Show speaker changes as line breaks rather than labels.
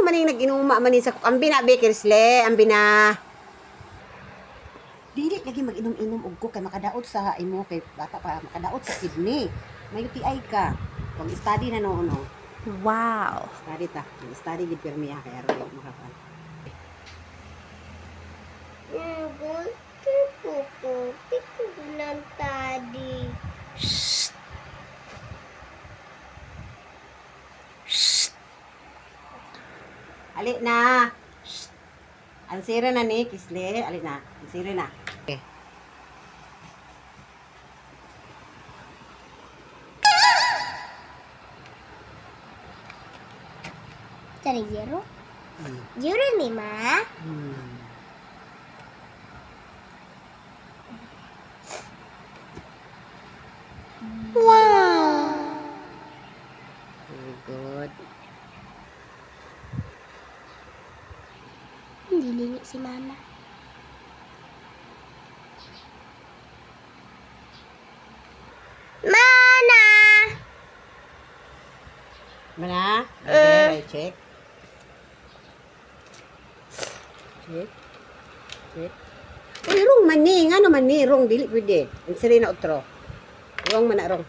maning nag-inuma manin sa ang bina Bakersle, ang bina. Dili lagi mag-inom-inom og ko kay makadaot sa imo kay bata pa makadaot sa kidney. May UTI ka. Pag study na no.
Wow.
Study ta. Study gid permiya kay aron makapal.
Gusto ko ng tadi.
Shh.
Ali na. Shh. Ansira na ni Kisle, ali na. Ansira na. Okay.
Cari zero? Zero nih, Ma. Wow.
Very good.
Dililit si Mama. Mana?
Mana? Okay, check. Check. Check. Ay, rong mani. Nga naman ni. Rong, dili pwede. Ansira na otro. Rong man na rong.